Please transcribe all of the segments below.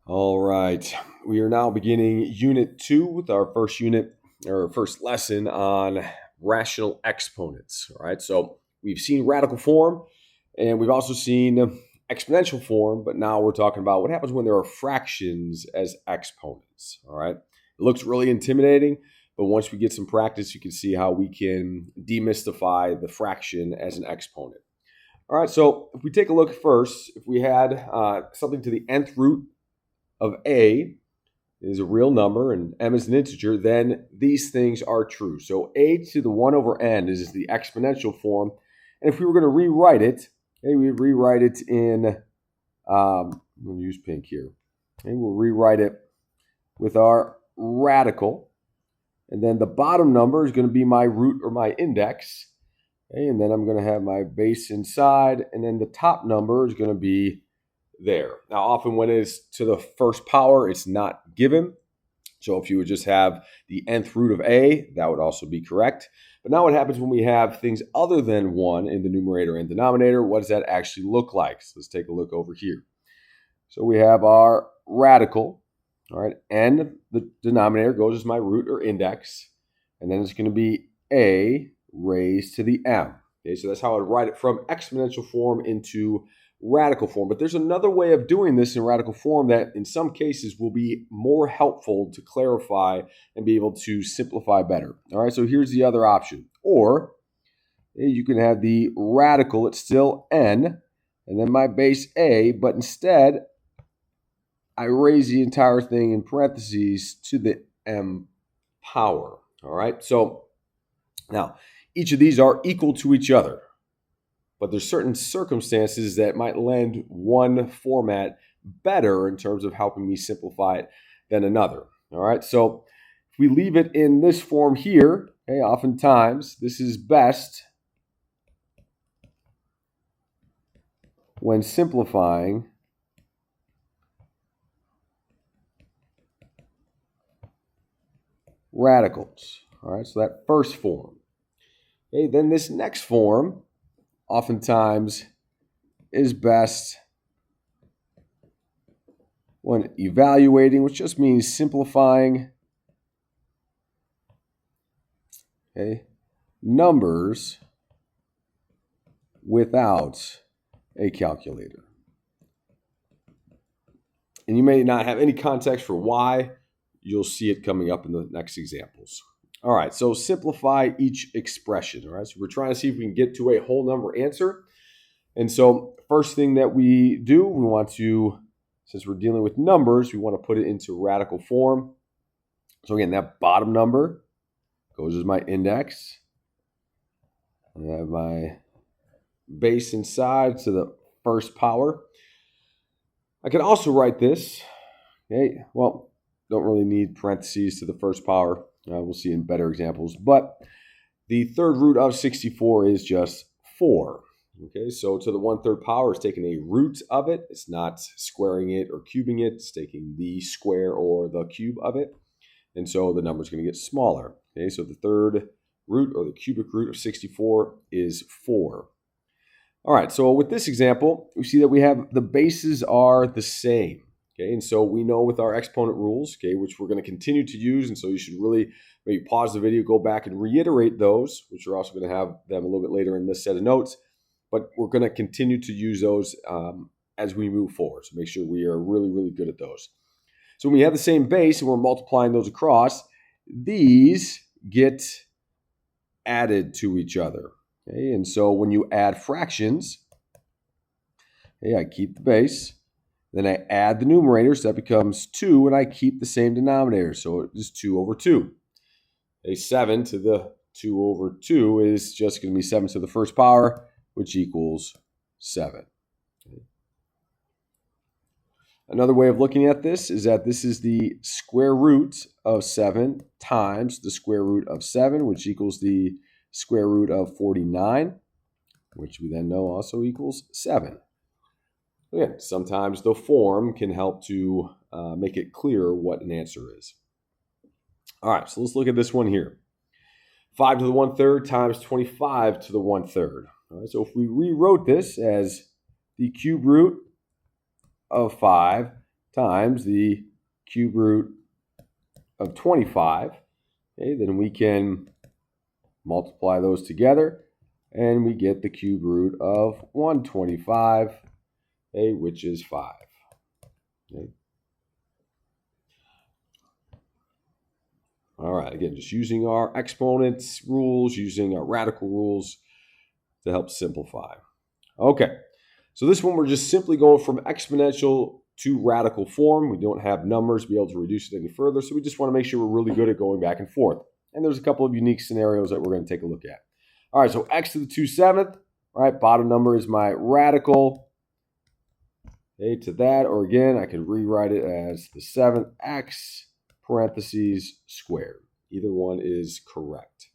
All right, we are now beginning Unit 2 with our first unit or first lesson on rational exponents. All right, so we've seen radical form and we've also seen exponential form, but now we're talking about what happens when there are fractions as exponents. All right, it looks really intimidating, but once we get some practice, you can see how we can demystify the fraction as an exponent. All right, so if we take a look first, if we had something to the nth root of a is a real number and m is an integer, then these things are true. So a to the 1 over n is the exponential form. And if we were going to rewrite it, we would rewrite it in, I'm going to use pink here. We'll rewrite it with our radical. And then the bottom number is going to be my root or my index. And then I'm going to have my base inside. And then the top number is going to be there. Now, often when it's to the first power, it's not given. So if you would just have the nth root of a, that would also be correct. But now what happens when we have things other than 1 in the numerator and denominator? What does that actually look like? So let's take a look over here. So we have our radical, all right, n, the denominator goes as my root or index, and then it's going to be a raised to the m. Okay, so that's how I'd write it from exponential form into radical form. But there's another way of doing this in radical form that in some cases will be more helpful to clarify and be able to simplify better. All right, so here's the other option. Or you can have the radical, it's still n, and then my base a, but instead I raise the entire thing in parentheses to the m power. All right, so now each of these are equal to each other. But there's certain circumstances that might lend one format better in terms of helping me simplify it than another. All right, so if we leave it in this form here, okay, oftentimes this is best when simplifying radicals. All right, so that first form. Okay, then this next form oftentimes is best when evaluating, which just means simplifying numbers without a calculator. And you may not have any context for why. You'll see it coming up in the next examples. All right, so simplify each expression. All right, so we're trying to see if we can get to a whole number answer. And so first thing that we do, we want to, since we're dealing with numbers, we want to put it into radical form. So again, that bottom number goes as my index. I have my base inside to the first power. I can also write this, okay, well, don't really need parentheses to the first power. We'll see in better examples. But the third root of 64 is just 4. Okay, so to the 1/3 power is taking a root of it. It's not squaring it or cubing it. It's taking the square or the cube of it. And so the number is going to get smaller. Okay, so the third root or the cubic root of 64 is 4. All right, so with this example, we see that we have the bases are the same. Okay, and so we know with our exponent rules, okay, which we're going to continue to use, and so you should really maybe pause the video, go back and reiterate those, which we're also going to have them a little bit later in this set of notes, but we're going to continue to use those as we move forward. So make sure we are really, really good at those. So when we have the same base and we're multiplying those across, these get added to each other. Okay, and so when you add fractions, okay, I keep the base. Then I add the numerators, that becomes 2, and I keep the same denominator, so it is 2 over 2. A 7 to the 2 over 2 is just going to be 7 to the first power, which equals 7. Okay. Another way of looking at this is that this is the square root of 7 times the square root of 7, which equals the square root of 49, which we then know also equals 7. Again, sometimes the form can help to make it clear what an answer is. All right, so let's look at this one here. 5 to the 1/3 times 25 to the 1/3. All right, so if we rewrote this as the cube root of 5 times the cube root of 25. Okay, then we can multiply those together, and we get the cube root of 125, okay, which is 5. Okay. All right, again, just using our exponents rules, using our radical rules to help simplify. Okay, so this one we're just simply going from exponential to radical form. We don't have numbers to be able to reduce it any further, so we just want to make sure we're really good at going back and forth. And there's a couple of unique scenarios that we're going to take a look at. All right, so x to the 2/7, right? Bottom number is my radical. Okay, to that, or again, I could rewrite it as the 7th x parentheses squared. Either one is correct.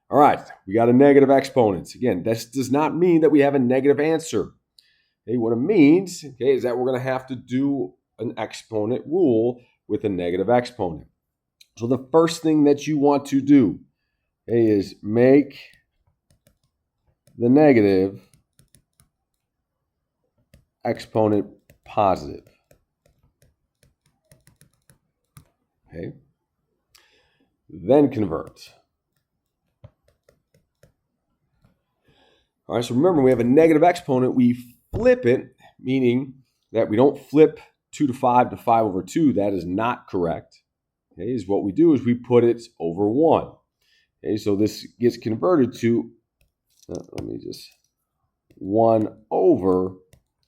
All right, we got a negative exponents. Again, this does not mean that we have a negative answer. Okay, what it means, okay, is that we're going to have to do an exponent rule with a negative exponent. So the first thing that you want to do, okay, is make the negative exponent positive. Okay. Then convert. All right, so remember, we have a negative exponent. We flip it, meaning that we don't flip 2 to 5 to 5 over 2. That is not correct. Okay, is what we do is we put it over 1. Okay, so this gets converted to, let me just, 1 over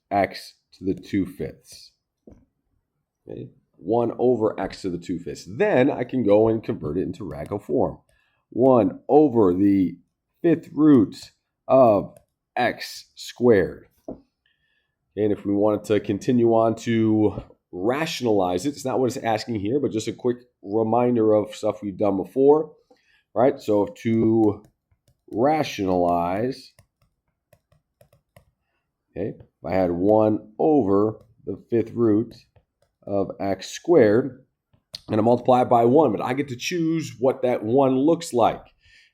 x to the 2/5. Okay, 1 over x to the 2/5. Then I can go and convert it into radical form. 1 over the 5th root of x squared. And if we wanted to continue on to rationalize it, it's not what it's asking here, but just a quick reminder of stuff we've done before, right? So to rationalize, okay, if I had 1 over the 5th root of x squared, I'm going to multiply it by 1, but I get to choose what that 1 looks like.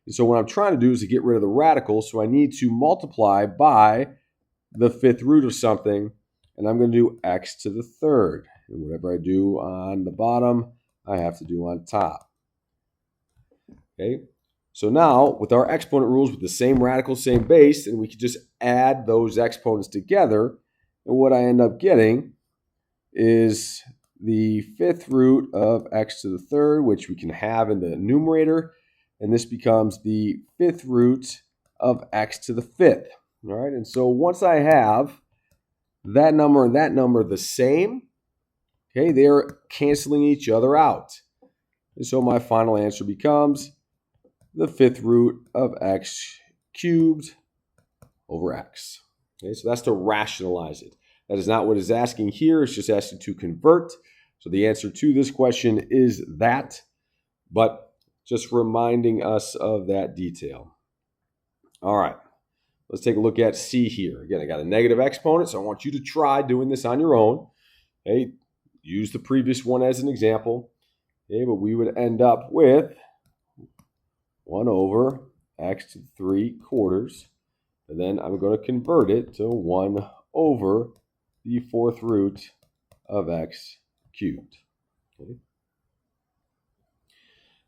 And so what I'm trying to do is to get rid of the radical, so I need to multiply by the 5th root of something, and I'm going to do x to the 3rd. And whatever I do on the bottom, I have to do on top. Okay, so now with our exponent rules with the same radical, same base, and we can just add those exponents together, and what I end up getting is the 5th root of x to the 3rd, which we can have in the numerator, and this becomes the 5th root of x to the 5th. All right, and so once I have that number and that number the same, okay, they're canceling each other out. And so my final answer becomes the 5th root of x cubed over x. Okay, so that's to rationalize it. That is not what it's asking here. It's just asking to convert. So the answer to this question is that, but just reminding us of that detail. All right, let's take a look at C here. Again, I got a negative exponent, so I want you to try doing this on your own. Okay, use the previous one as an example. Okay, but we would end up with 1 over x to the 3/4. And then I'm going to convert it to 1 over the 4th root of x cubed. Okay.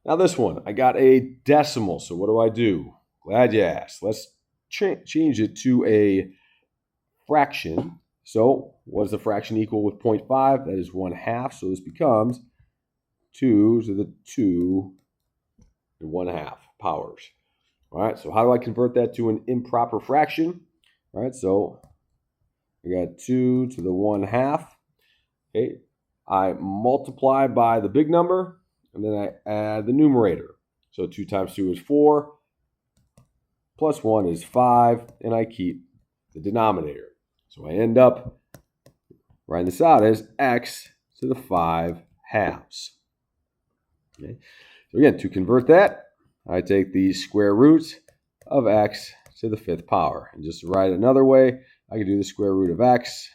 Now this one, I got a decimal, so what do? Glad you asked. Let's change it to a fraction. So what does the fraction equal with 0.5? That is 1/2, so this becomes 2 to the 2 and 1/2 powers. All right, so how do I convert that to an improper fraction? All right, so I got 2 to the 1/2. Okay, I multiply by the big number, and then I add the numerator. So 2 times 2 is 4, plus 1 is 5, and I keep the denominator. So I end up writing this out as x to the 5/2. Okay, so again, to convert that, I take the square root of x to the 5th power. And just to write it another way, I can do the square root of x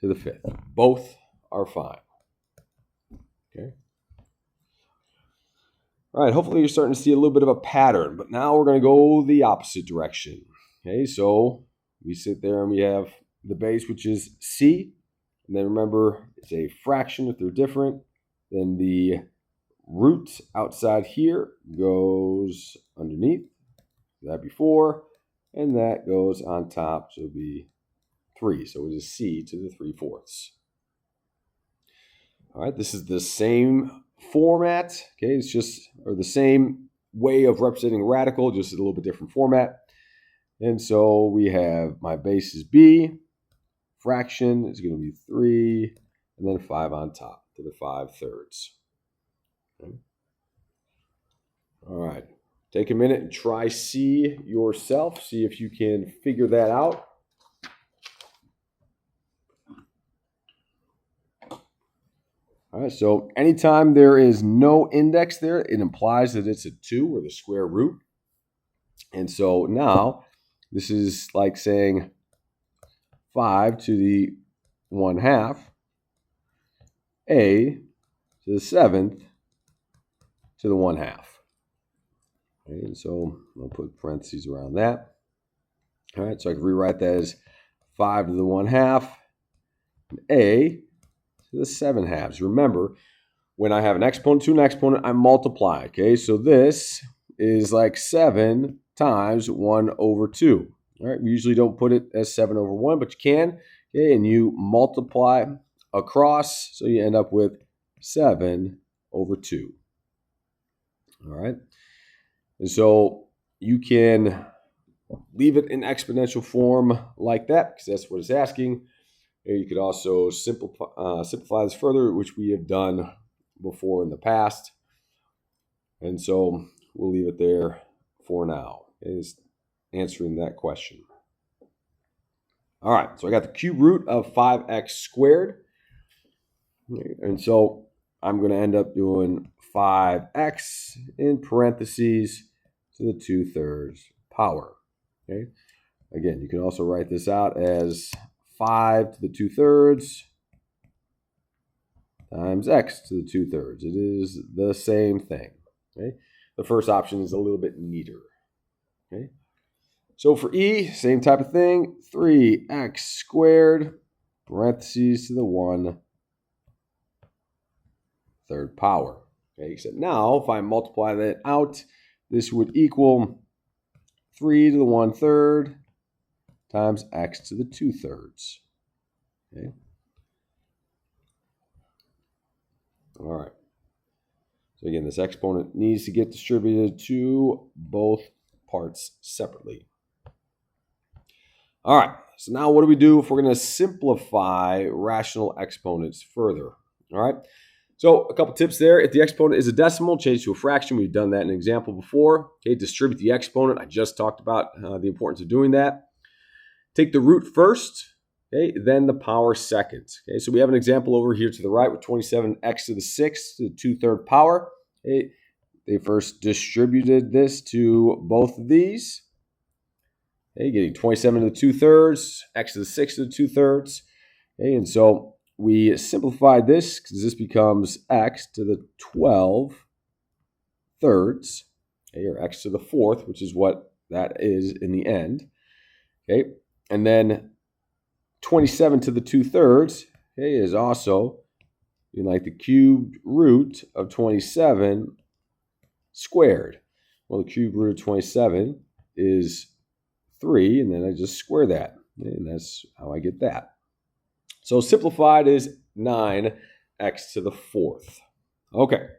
to the 5th. Both are fine. Okay. All right, hopefully you're starting to see a little bit of a pattern, but now we're going to go the opposite direction. Okay, so we sit there and we have the base, which is C, And then remember, it's a fraction if they're different. Then the root outside here goes underneath. That before, and that goes on top, so it'll be 3. So it is c to the 3/4. All right, this is the same format. Okay, it's just the same way of representing a radical, just a little bit different format. And so we have my base is b, fraction is going to be 3, and then 5 on top to the 5/3. Okay. All right, take a minute and try C yourself. See if you can figure that out. All right, so anytime there is no index there, it implies that it's a 2 or the square root. And so now this is like saying 5 to the 1/2, a to the 7th to the 1/2. Okay, and so I'll put parentheses around that. All right, so I can rewrite that as 5 to the 1/2, and a to the 7/2. Remember, when I have an exponent to an exponent, I multiply. Okay, so this is like 7 times 1/2. All right, we usually don't put it as 7/1, but you can. Okay, and you multiply across, so you end up with 7/2. All right, and so you can leave it in exponential form like that because that's what it's asking. You could also simplify this further, which we have done before in the past. And so we'll leave it there for now. It's answering that question. All right, so I got the cube root of 5x squared. And so I'm going to end up doing 5x in parentheses to the 2/3 power. Okay. Again, you can also write this out as 5 to the 2/3 times x to the 2/3. It is the same thing. Okay. The first option is a little bit neater. Okay. So for E, same type of thing. 3x squared, parentheses to the 1/3 power. Okay. Except now, if I multiply that out, this would equal 3 to the 1/3 times x to the 2/3. Okay. All right. So again, this exponent needs to get distributed to both parts separately. All right. So now what do we do if we're going to simplify rational exponents further? All right. So a couple tips there. If the exponent is a decimal, change to a fraction. We've done that in an example before. Okay. Distribute the exponent. I just talked about the importance of doing that. Take the root first, okay, then the power second. Okay, so we have an example over here to the right with 27x to the 6th to the 2/3 power. Okay, they first distributed this to both of these. Okay, getting 27 to the 2/3, x to the 6th to the 2/3. Okay, and so we simplified this because this becomes x to the 12/3, okay, or x to the 4th, which is what that is in the end. Okay. And then 27 to the 2/3, okay, is also like the cubed root of 27 squared. Well, the cubed root of 27 is 3, and then I just square that. And that's how I get that. So simplified is 9x to the 4th. Okay.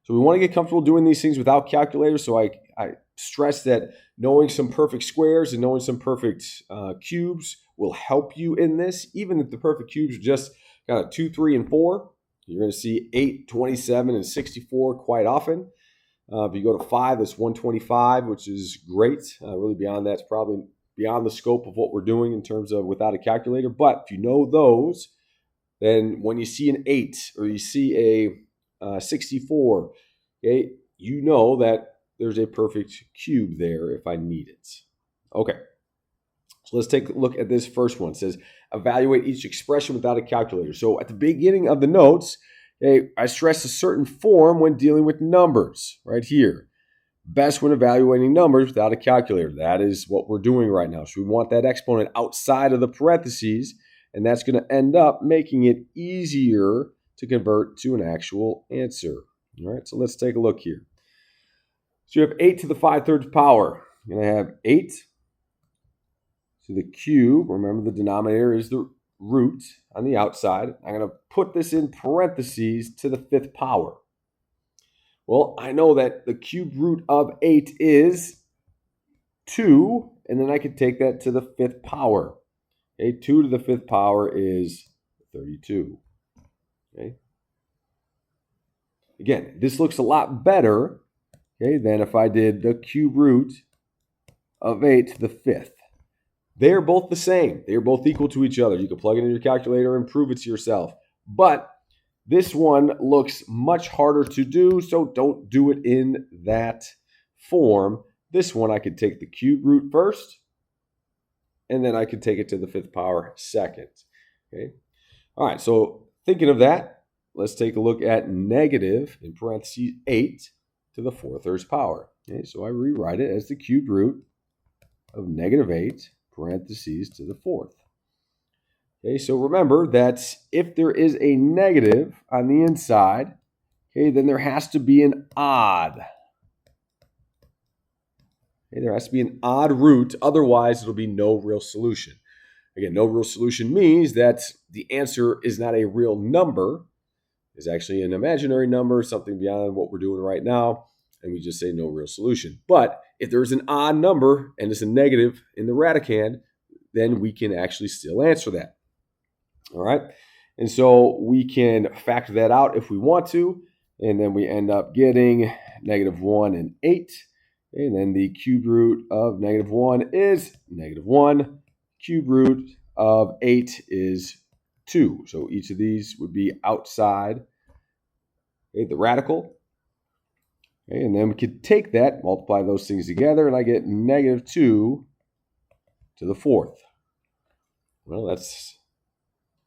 So we want to get comfortable doing these things without calculators. So I stress that knowing some perfect squares and knowing some perfect cubes will help you in this. Even if the perfect cubes are just kind of 2, 3, and 4, you're going to see 8, 27, and 64 quite often. If you go to 5, that's 125, which is great. Really beyond that, it's probably beyond the scope of what we're doing in terms of without a calculator. But if you know those, then when you see an 8 or you see a 64, okay, you know that there's a perfect cube there if I need it. Okay, so let's take a look at this first one. It says, evaluate each expression without a calculator. So at the beginning of the notes, okay, I stress a certain form when dealing with numbers right here. Best when evaluating numbers without a calculator. That is what we're doing right now. So we want that exponent outside of the parentheses, and that's going to end up making it easier to convert to an actual answer. All right, so let's take a look here. So you have 8 to the 5/3 power. You're going to have 8 to the cube. Remember, the denominator is the root on the outside. I'm going to put this in parentheses to the 5th power. Well, I know that the cube root of 8 is 2, and then I can take that to the 5th power. Okay, 2 to the 5th power is 32. Okay. Again, this looks a lot better, okay, than if I did the cube root of 8 to the 5th. They're both the same. They're both equal to each other. You can plug it in your calculator and prove it to yourself. But this one looks much harder to do, so don't do it in that form. This one, I could take the cube root first, and then I could take it to the 5th power second. Okay. All right, so thinking of that, let's take a look at negative, in parentheses, 8 to the 4/3 power. Okay, so I rewrite it as the cube root of negative 8, parentheses, to the 4th. Okay, so remember that if there is a negative on the inside, okay, then there has to be an odd. Okay, there has to be an odd root, otherwise it'll be no real solution. Again, no real solution means that the answer is not a real number. It's actually an imaginary number, something beyond what we're doing right now, and we just say no real solution. But if there's an odd number and it's a negative in the radicand, then we can actually still answer that. All right, and so we can factor that out if we want to, and then we end up getting -1 and 8. And then the cube root of -1 is -1. Cube root of 8 is 2. So each of these would be outside, okay, the radical. Okay, and then we could take that, multiply those things together, and I get -2 to the 4th. Well, that's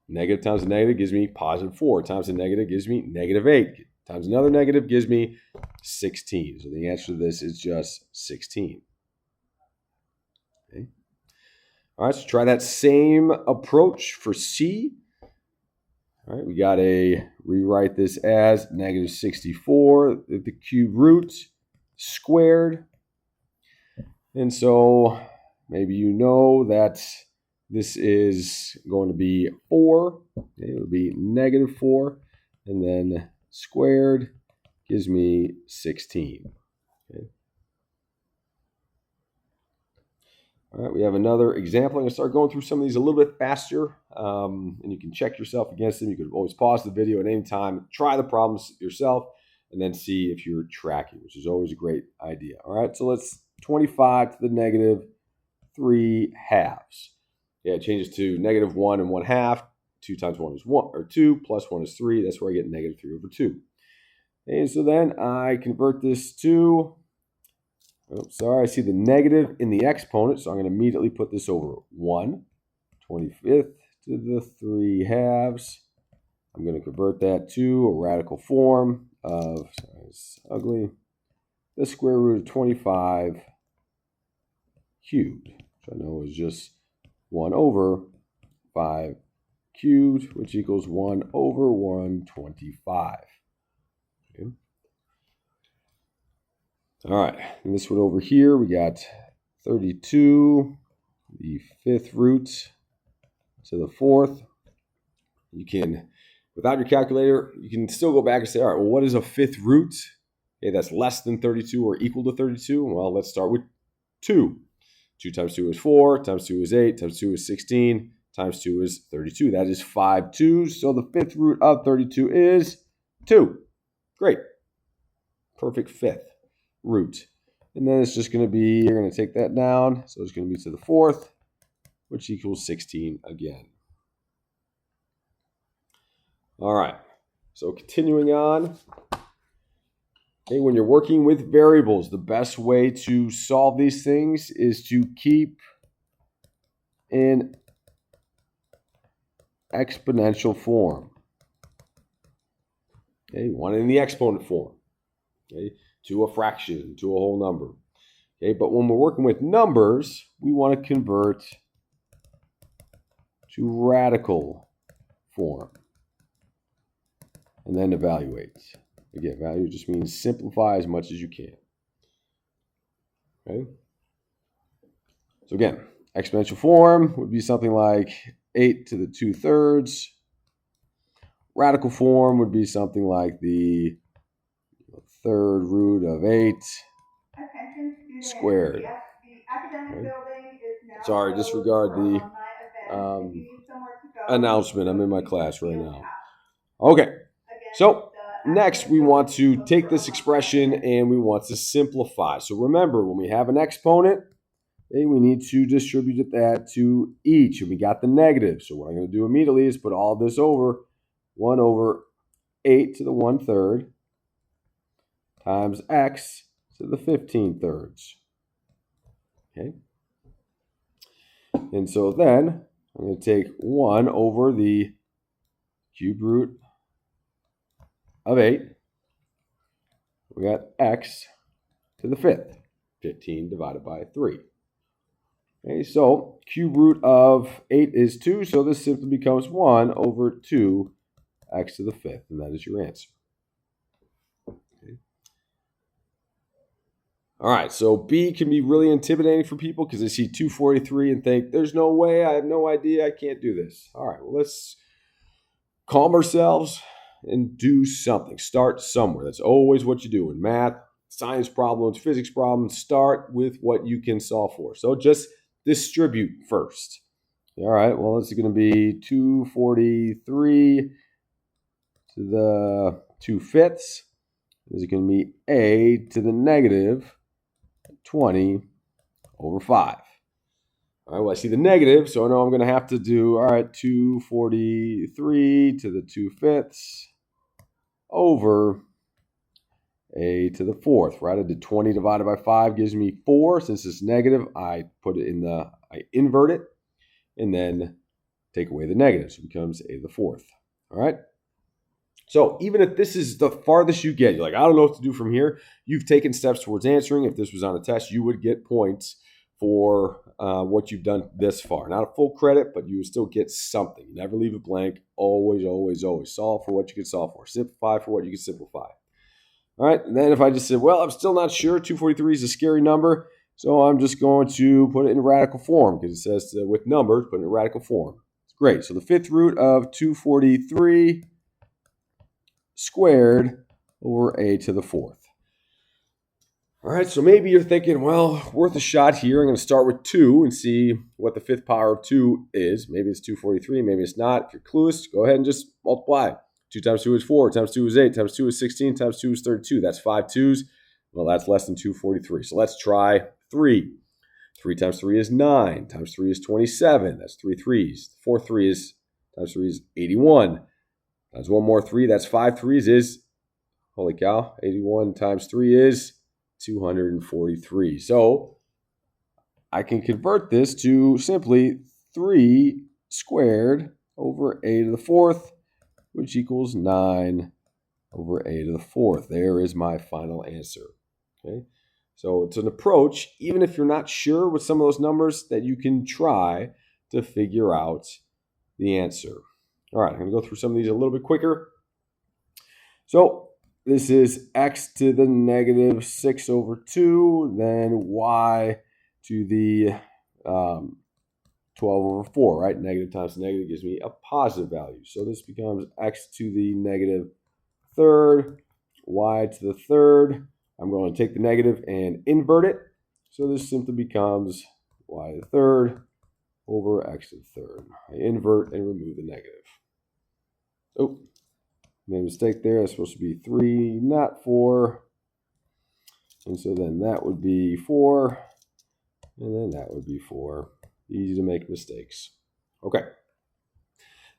negative times a negative gives me +4. Times a negative gives me -8. Times another negative gives me 16. So the answer to this is just 16. Okay. All right, so try that same approach for C. All right, we got to rewrite this as -64, the cube root squared. And so maybe you know that this is going to be 4. Okay, it would be -4, and then squared gives me 16. Okay. All right, we have another example. I'm going to start going through some of these a little bit faster, and you can check yourself against them. You could always pause the video at any time, try the problems yourself, and then see if you're tracking, which is always a great idea. All right, so let's 25 to the -3/2. Yeah, it changes to -1 and 1/2. 2 times 1 is 1, or 2, plus 1 is 3. That's where I get -3/2. And so then I convert this to, I see the negative in the exponent, so I'm going to immediately put this over 1. 25th to the 3/2. I'm going to convert that to a radical form of, sorry, it's ugly, the square root of 25 cubed, which I know is just 1 over 5 cubed, which equals 1 over 125. Okay. All right, and this one over here, we got 32, the 5th root to the 4th. You can, without your calculator, you can still go back and say, all right, well, what is a 5th root? Okay, that's less than 32 or equal to 32. Well, let's start with 2. 2 times 2 is 4, times 2 is 8, times 2 is 16, times 2 is 32. That is 5 2s. So the 5th root of 32 is 2. Great. Perfect 5th root. And then it's just going to be, you're going to take that down. So it's going to be to the 4th, which equals 16 again. All right. So continuing on. Okay, when you're working with variables, the best way to solve these things is to keep in exponential form. Okay, one in the exponent form. Okay, to a fraction, to a whole number. Okay, but when we're working with numbers, we want to convert to radical form. And then evaluate. Again, value just means simplify as much as you can. Okay? So again, exponential form would be something like 8 to the 2/3. Radical form would be something like the 3rd root of 8 squared. Okay. Sorry, disregard the announcement. I'm in my class right now. Okay, so next we want to take this expression and we want to simplify. So remember, when we have an exponent, okay, we need to distribute that to each. And we got the negative. So what I'm going to do immediately is put all this over 1 over 8 to the 1/3 times x to the 15/3. Okay. And so then I'm going to take 1 over the cube root of 8. We got x to the 5th. 15 divided by 3. Okay, so cube root of 8 is 2, so this simply becomes 1 over 2 x to the 5th, and that is your answer. Okay. All right, so B can be really intimidating for people because they see 243 and think, there's no way, I have no idea, I can't do this. All right, well, let's calm ourselves and do something. Start somewhere. That's always what you do in math, science problems, physics problems. Start with what you can solve for. So just distribute first. All right, well, this is going to be 243 to the 2/5. This is going to be a to the negative 20 over 5. All right, well, I see the negative, so I know I'm going to have to do, all right, 243 to the 2/5 over a to the 4th, right? I did 20 divided by 5 gives me 4. Since it's negative, I invert it, and then take away the negative, so it becomes a to the 4th. All right? So even if this is the farthest you get, you're like, I don't know what to do from here, you've taken steps towards answering. If this was on a test, you would get points for what you've done this far. Not a full credit, but you would still get something. You never leave it blank. Always, always, always solve for what you can solve for. Simplify for what you can simplify. All right, and then if I just said, well, I'm still not sure, 243 is a scary number, so I'm just going to put it in radical form because it says with numbers, put it in radical form. It's great. So the 5th root of 243 squared over a to the 4th. All right, so maybe you're thinking, well, worth a shot here. I'm going to start with 2 and see what the 5th power of 2 is. Maybe it's 243, maybe it's not. If you're clueless, go ahead and just multiply. 2 times 2 is 4, times 2 is 8, times 2 is 16, times 2 is 32. That's 5 2s. Well, that's less than 243. So let's try 3. 3 times 3 is 9, times 3 is 27. That's 3 3s. 4 3s times 3 is 81. Times one more 3, that's 5 3s is, holy cow, 81 times 3 is 243. So I can convert this to simply 3 squared over a to the 4th, which equals 9 over a to the 4th. There is my final answer. Okay, so it's an approach, even if you're not sure with some of those numbers, that you can try to figure out the answer. All right, I'm going to go through some of these a little bit quicker. So this is x to the negative 6 over 2, then y to the 12 over 4, right? Negative times negative gives me a positive value. So this becomes x to the negative 3rd, y to the 3rd. I'm going to take the negative and invert it. So this simply becomes y to the 3rd over x to the 3rd. I invert and remove the negative. Oh, made a mistake there. That's supposed to be 3, not 4. And so then that would be 4. And then that would be 4. Easy to make mistakes. Okay.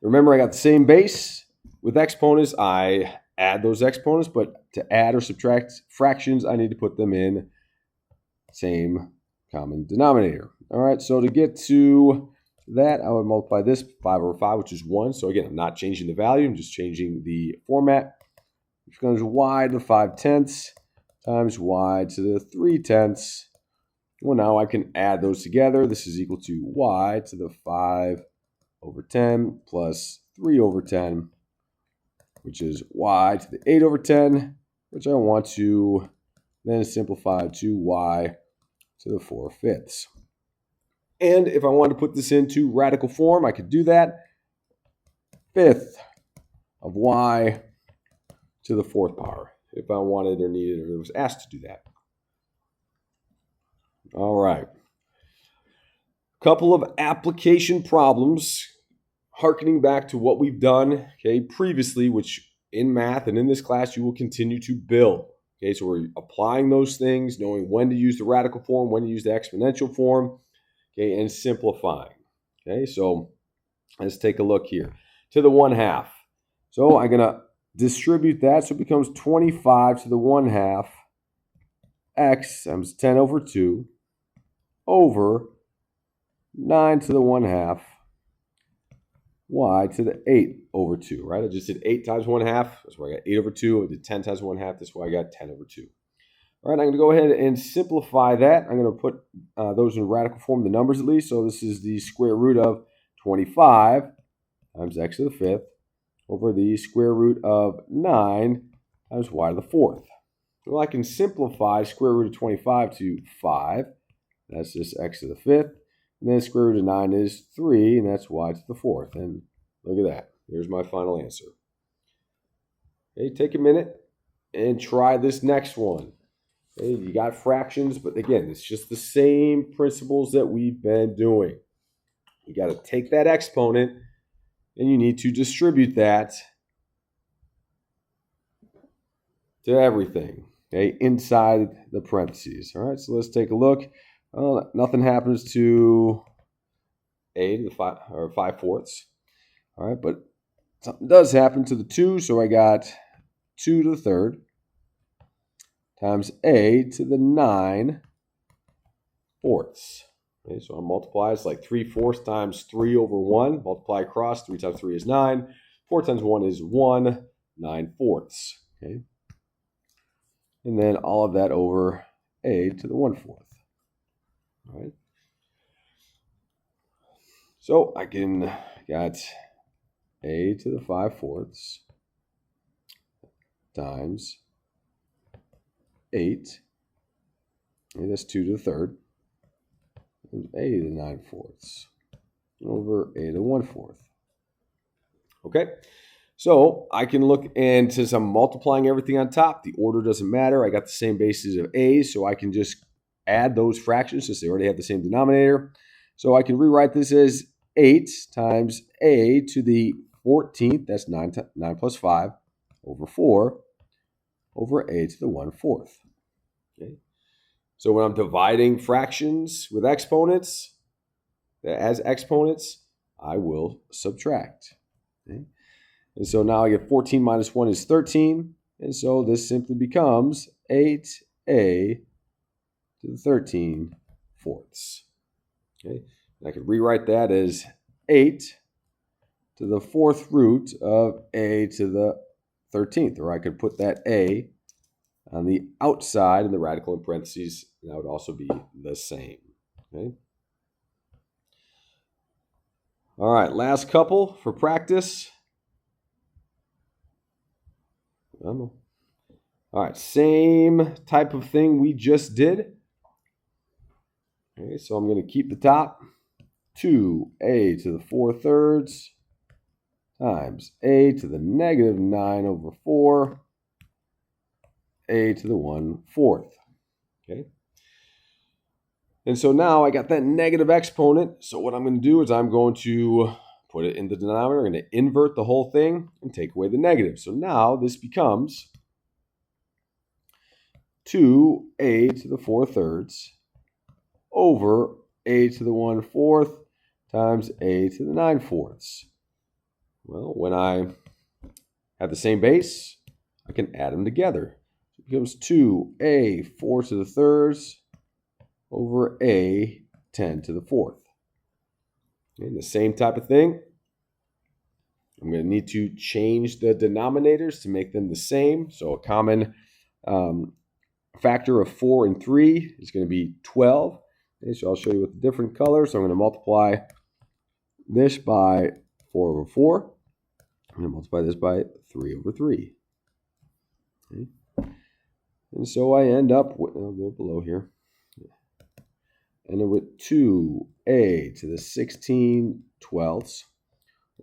Remember, I got the same base. With exponents, I add those exponents, but to add or subtract fractions, I need to put them in same common denominator. All right, so to get to that, I would multiply this 5 over 5, which is 1. So again, I'm not changing the value, I'm just changing the format. Which becomes y to the 5/10 times y to the 3/10. Well, now I can add those together. This is equal to y to the 5 over 10 plus 3 over 10, which is y to the 8 over 10, which I want to then simplify to y to the 4/5. And if I wanted to put this into radical form, I could do that. 1/5 of y to the 4th power, if I wanted or needed or was asked to do that. All right. Couple of application problems, hearkening back to what we've done, previously, which in math and in this class you will continue to build. So we're applying those things, knowing when to use the radical form, when to use the exponential form, and simplifying. So let's take a look here. To the 1/2. So I'm going to distribute that, so it becomes 25 to the 1/2 x times 10 over 2 over 9 to the 1/2 y to the 8 over 2, right? I just did 8 times 1/2. That's why I got 8 over 2. I did 10 times 1/2. That's why I got 10 over 2. All right, I'm going to go ahead and simplify that. I'm going to put those in radical form, the numbers at least. So this is the square root of 25 times x to the 5th over the square root of 9 times y to the 4th. Well, I can simplify square root of 25 to 5. That's just x to the 5th. And then square root of 9 is 3, and that's y to the 4th. And look at that. There's my final answer. Take a minute and try this next one. You got fractions, but again, it's just the same principles that we've been doing. You got to take that exponent, and you need to distribute that to everything, inside the parentheses. All right, so let's take a look. Well, nothing happens to a to the 5/4. All right, but something does happen to the 2, so I got 2 to the 3rd times a to the 9/4. So I multiply. It's like 3/4 times 3 over 1. Multiply across. 3 times 3 is 9. 4 times 1 is 1. 9/4. And then all of that over a to the 1/4. All right. So I got a to the 5/4 times 8. And that's 2 to the 3rd. And a to the 9/4 over a to the 1/4. Okay. So I can look, and since I'm multiplying everything on top, the order doesn't matter. I got the same basis of a, so I can just add those fractions since they already have the same denominator. So I can rewrite this as 8 times a to the 14th, that's 9 plus 5, over 4, over a to the 1/4. So when I'm dividing fractions with exponents, as exponents, I will subtract. And so now I get 14 minus 1 is 13. And so this simply becomes 8a to the 13/4. And I could rewrite that as 8 to the 4th root of a to the 13th. Or I could put that a on the outside in the radical in parentheses, and that would also be the same. All right, last couple for practice. All right, same type of thing we just did. So I'm going to keep the top. 2a to the 4/3 times a to the negative 9 over 4, a to the 1/4. And so now I got that negative exponent. So what I'm going to do is I'm going to put it in the denominator. I'm going to invert the whole thing and take away the negative. So now this becomes 2a to the 4/3 over a to the 1/4 times a to the 9/4. Well, when I have the same base, I can add them together. So it becomes 2a 4 to the 3rds over a 10 to the 4th. And the same type of thing. I'm going to need to change the denominators to make them the same. So a common factor of 4 and 3 is going to be 12. So I'll show you with a different color. So I'm going to multiply this by 4 over 4. I'm going to multiply this by 3 over 3. Okay. And so I end up with, I'll go below here, end up with 2a to the 16 twelfths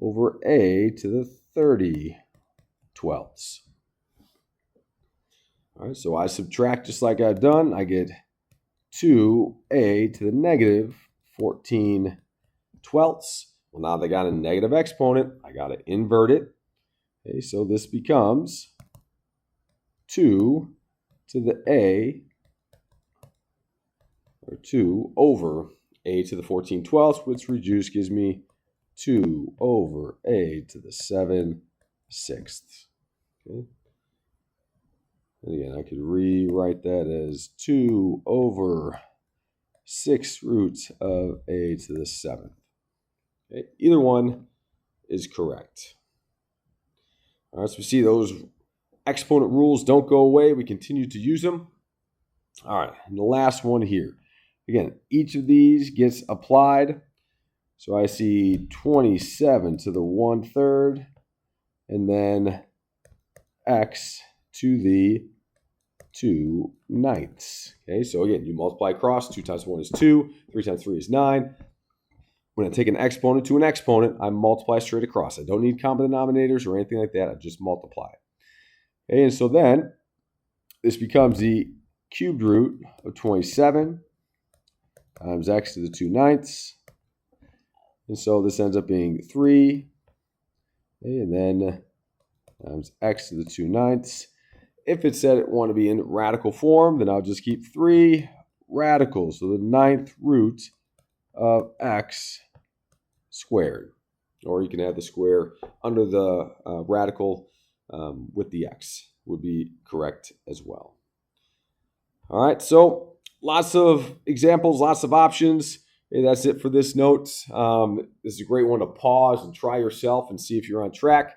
over a to the 30 twelfths. All right, so I subtract just like I've done. I get 2a to the negative 14 twelfths. Well, now they got a negative exponent. I got to invert it. Okay, so this becomes 2 to the a, or 2 over a to the 14 twelfths, which reduced gives me 2 over a to the 7 sixths. Okay. And again, I could rewrite that as 2 over 6 roots of a to the 7th. Okay. Either one is correct. All right, so we see those exponent rules don't go away. We continue to use them. All right, and the last one here. Again, each of these gets applied. So I see 27 to the 1/3, and then x to the 2/9. Okay, so again, you multiply across. 2 times 1 is 2. 3 times 3 is 9. When I take an exponent to an exponent, I multiply straight across. I don't need common denominators or anything like that. I just multiply. Okay, and so then this becomes the cubed root of 27 times x to the 2/9. And so this ends up being 3. Okay, and then times x to the 2/9. If it said it wanted to be in radical form, then I'll just keep 3 radicals. So the 9th root of x squared. Or you can add the square under the radical with the x would be correct as well. All right, so lots of examples, lots of options. Okay, that's it for this note. This is a great one to pause and try yourself and see if you're on track.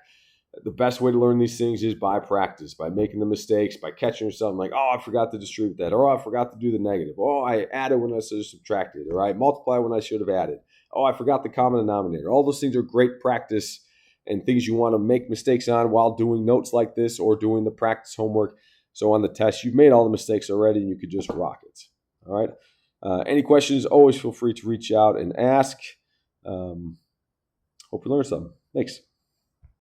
The best way to learn these things is by practice, by making the mistakes, by catching yourself like, oh, I forgot to distribute that, or oh, I forgot to do the negative. Oh, I added when I should have subtracted, or I multiplied when I should have added. Oh, I forgot the common denominator. All those things are great practice and things you want to make mistakes on while doing notes like this or doing the practice homework. So on the test, you've made all the mistakes already and you could just rock it. All right. Any questions, always feel free to reach out and ask. Hope you learned something. Thanks.